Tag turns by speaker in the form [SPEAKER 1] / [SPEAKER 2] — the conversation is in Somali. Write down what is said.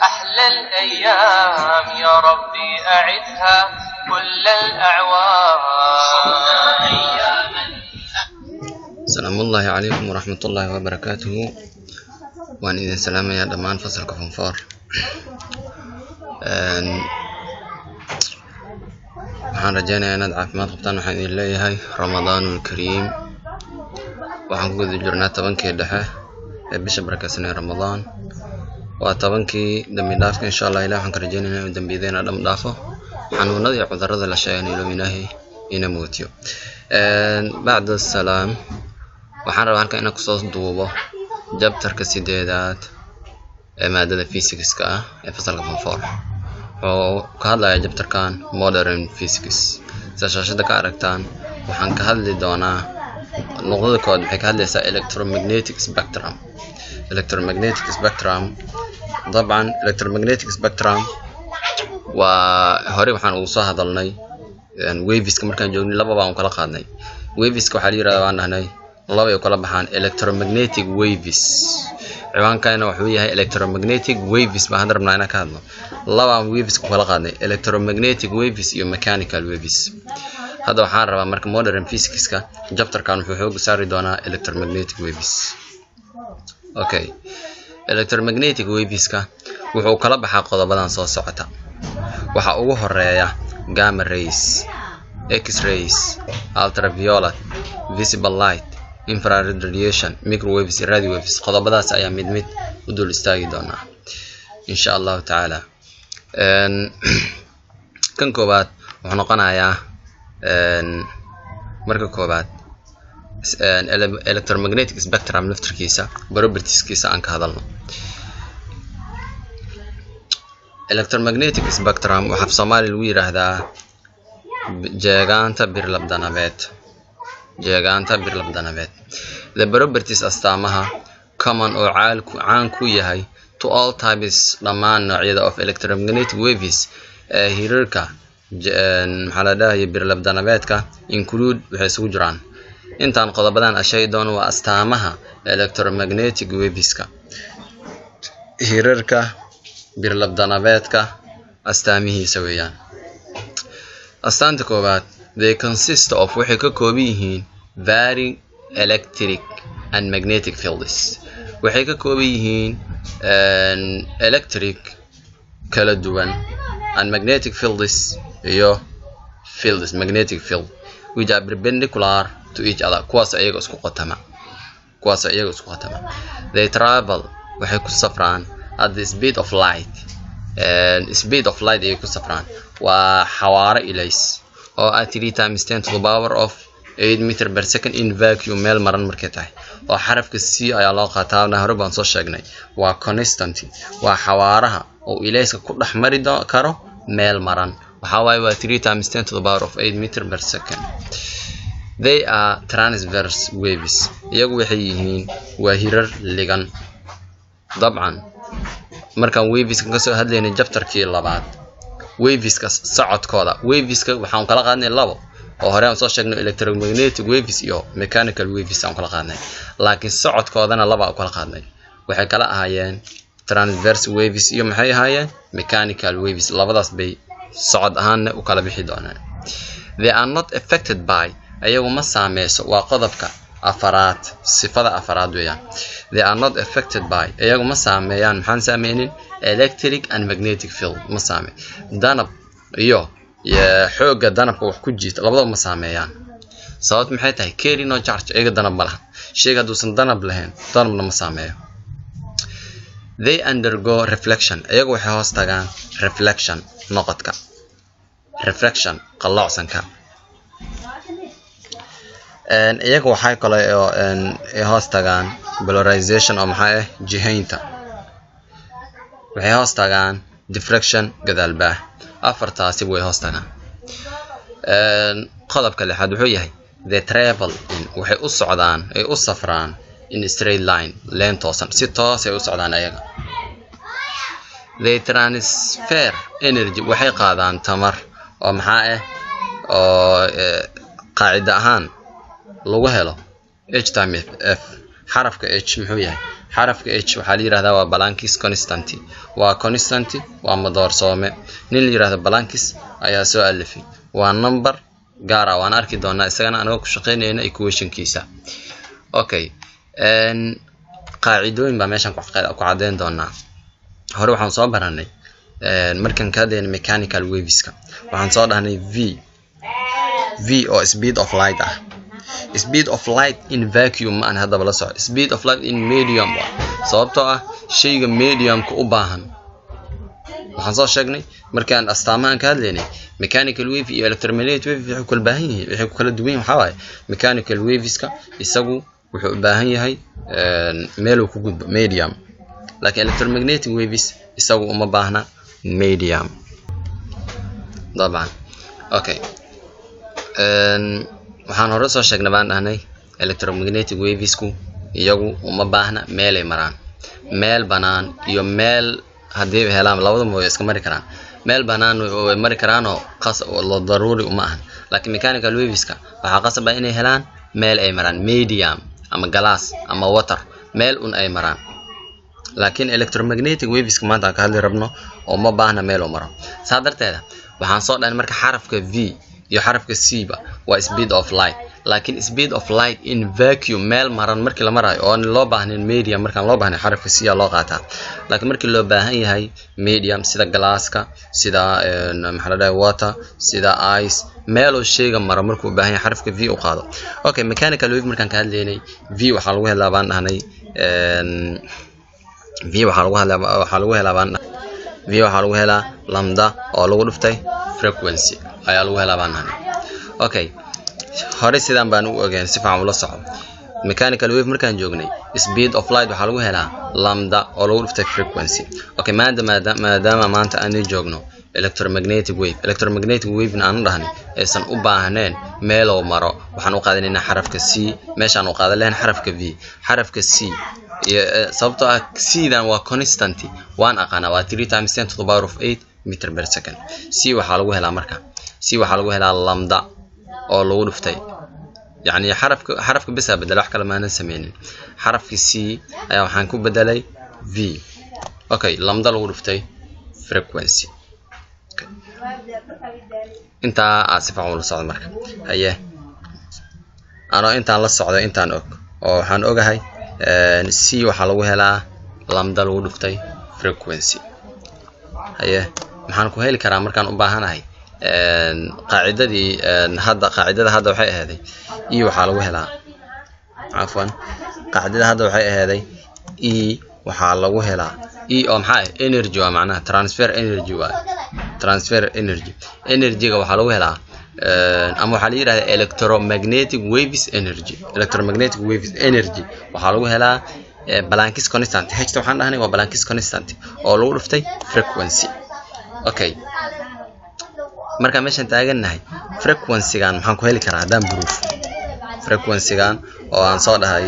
[SPEAKER 1] أحلى الأيام يا ربي أعدها كل الأعوام.
[SPEAKER 2] السلام الله عليكم ورحمة الله وبركاته. وأن إذا سلام يا دمان فصل كفنفار. waxaan rajeynayaa inaad caafimaad qabtaan. waxaan idin leeyahay ramadaanul kariim. waxaan ku guda jirnaa 10kii dhexe ee bisha barakeysan ee ramadaan. waa 10kii dambi dhaafka insha Allah. ilaahay waxaan ka rajeynayaa inuu dambiyeena dham dhaafo, xanuunada iyo cudurrada la sheegay inuu ilaahay ina mootiyo. bacda salaam, waxaan rabaa halkan inaan kusoo duubo jabtarka 8aad ee maadada physics-ka ah ee fasalka form 4 oo ka hadlaya jabtarkan modern physics. shaashada ka aragtaan waxaan ka hadli doonaa nuqdada kood. waxay ka hadlaysaa electromagnetic spectrum. electromagnetic spectrum طبعا electromagnetic spectrum waa hore waxaan ugu soo hadalnay waveska markaan joognay laba baan kala qaadnay. waveska waxa la yiraahdaa waan dhahnay laba ay kala baxaan electromagnetic waves. ciwaankaana wuxuu yahay electromagnetic waves. baan rabnaa inaan ka hadlo laba waves ku kala qaadnay, electromagnetic waves iyo mechanical waves. hadda waxaan rabaa marka modern physics-ka chapterkan wuxuu xoog saari doonaa electromagnetic waves. okay, electromagnetic waves-ka wuxuu kala baxaa qodobadan soo socota. waxa ugu horeeya gamma rays, x-rays, ultraviolet, visible light, infrared radiation, microwaves, radio waves. qodobadaas ayaa mid mid u dul istaagi doonaa insha Allah taala. kan koobaad wuxuu noqonayaa marka koobaad electromagnetic spectrum laftirkiisa properties-kiisa aan ka hadalno. electromagnetic spectrum waxa Soomaali lagu yiraahdaa jeegaanta birlabdanabeed. jeegaanta birlabdanabeed. the properties astaamaha common oo caan ku yahay to all types dhammaan noocyada of electromagnetic waves ee hirarka maxaa la dhahayaa birlabdanabeedka include waxay isugu jiraan. intaan qodobadan ashay doon waa astaamaha electromagnetic waveska. hirarka birlabdanabeedka astaamihiisa weeyaan. astaanta koobaad, they consist of waxay ka kooban yihiin varying electric and magnetic fields. waxay ka kooban yihiin electric kala duwan and magnetic fields iyo fields magnetic field which are perpendicular to each other. kuwaas ayaga isku qotama. they travel waxay ku safraan at the speed of light. speed of light ay ku safraan waa xawaare ilays oo 3 times 10 to the power of 8 meter per second in vacuum meel maran markay tahay. oo xarafka c ayaa loo qaataa. hore baan soo sheegnay waa constant. waa xawaaraha oo ilayska ku dhex mari karo meel maran. waxa waaye waa 3 times 10 to the power of 8 meter per second. they are transverse waves. iyagu waxay yihiin waa hirar ligan. dabcan markaan waveska ka soo hadlaynay chapterkii labaad, waveska socodkooda. waveska waxaan kala qaadnay labo oo hore aan soo sheegnay electromagnetic waves iyo mechanical waves aan kala qaadnay. laakiin socodkoodana laba aan kala qaadnay. waxay kala ahaayeen transverse waves iyo maxay ahaayeen mechanical waves. labadaas bay socod ahaan u kala bixi doonaan. they are not affected by ayagu ma saameyso. waa qodobka afaraad, sifada afaraad weeyaan. they are not affected by ayagu ma saameeyaan. maxaan saameynin electric and magnetic field. ma saamey danab iyo xooga danabka wax ku jiita labadaba ma saameeyaan. sababtu maxay tahay carry no charge. ayaga danab ma laha. shayga haduusan danab lahayn danabna ma saameeyo. they undergo reflection. ayagu waxay hoos tagaan reflection noqodka. reflection qalloocsanka. iyagu waxay kale oo ay hoos tagaan polarization oo maxay ah jihaynta. waxay hoos tagaan diffraction gadaalbaax. afartaasi way hoos tagaan. qodobka lixaad wuxuu yahay they travel in waxay u socdaan ay u safraan in straight line leen toosan. si toos ay u socdaan ayaga. they transfer energy waxay qaadaan tamar oo maxaa ah oo qaacida ahaan lagu helo h times f xarafka h muxuu yahay xarafka h waxa la yiraahdaa waa Plancki's constant waa constant waa madoorsome nin la yiraahdo Plancki's ayaa soo alifay waa number gaar ah waan arki doonaa isagana anaga ku shaqeynayna equation-kiisa okay qaacidooyin baa meeshan ku cadeyn doonaa hore waxaan soo baranay markan ka hadlayna mechanical waveska waxaan soo dhahnay v oo speed of light ah speed of light in vacuum ma aan hadaba la soco speed of light in medium sababtoo ah shayga medium-ka u baahan waxaan soo sheegnay markaan astaamahan ka hadlaynay mechanical wave iyo electromagnetic wave waxay kala baahan yihiin waxay kala duwan yihiin waxa waaye mechanical waveska isagu wuxuu u baahan yahay meel uu ku gudbo medium laakiin electromagnetic waves isagu uma baahna medium طبعا okay waxaan hore soo sheegnay baan dhahnay electromagnetic wavesku iyagu uma baahna meel ay maraan meel banaan iyo meel hadii helaan labadaba way iska mari karaan meel banaan way mari karaan oo qas oo daruuri uma ahan laakiin mechanical waveska waxa qasab ah inay helaan meel ay maraan medium ama glass ama water meel un ay maraan laakiin electromagnetic waveska maanta ka hadli rabno oo ma baahna meel oo maro saadarteeda waxaan soo dhahnay marka xarafka v iyo xarafka c ba waa speed of light laakiin speed of light in vacuum meel maran markii la marayo oo loo baahnayn medium markaan loo baahnay xarafka c loo qaataa laakiin markii loo baahan yahay medium sida glasska sida maxaa la dhahay water sida ice meel oo shayga maro markuu u baahan yahay xarafka v u qaado okay mechanical wave markaan ka hadlaynay v waxa lagu helaa baan dhahnay v waxa lagu helaa lambda oo lagu dhuftay frequency ayaa lagu helaa baan dhahnay okay hore sidaan baan u ogeyn si fiican ula soco mechanical wave markaan joognay speed of light waxa lagu helaa lambda oo lagu dhuftay frequency okay maadaama maanta aan joogno electromagnetic wave aan dhahnay aysan u baahneen meel oo maro waxaan u qaadanaynaa xarafka c meeshaan u qaadan lahayn xarafka c sababtoo ah c-dan waa constant waan aqaana waa 3 times 10 to the power of 8 meter per second c waxa lagu helaa marka c waxa lagu helaa lambda oo lagu dhuftay yani xarafka bis bedel wax kale ma aanan sameeynin xarafka c ayaa waxaan ku bedelay v okay lambda lagu dhuftay frequency inta asifaa ula socdo marka haye ano intaan la socdo intaan og oo waxaan ogahay c waxa lagu helaa lambda lagu dhuftay frequency haye maxaan ku heli karaa markaan u baahanahay qaacidada hadda waxay ahayd e waxa lagu helaa qaacidada hadda waxay ahayd e waxa lagu helaa e oo maxay energy waa macnaha transfer energy-ga waxa lagu helaa ama waxa la yiraahdaa electromagnetic waves energy waxa lagu helaa Plancki's constant h waxaan dhahnay waa Plancki's constant oo lagu dhuftay frequency okay marka meeshan taaganahay frequency-gan maxaan ku heli karaa hadaan proof frequency-gan oo aan soo dhahay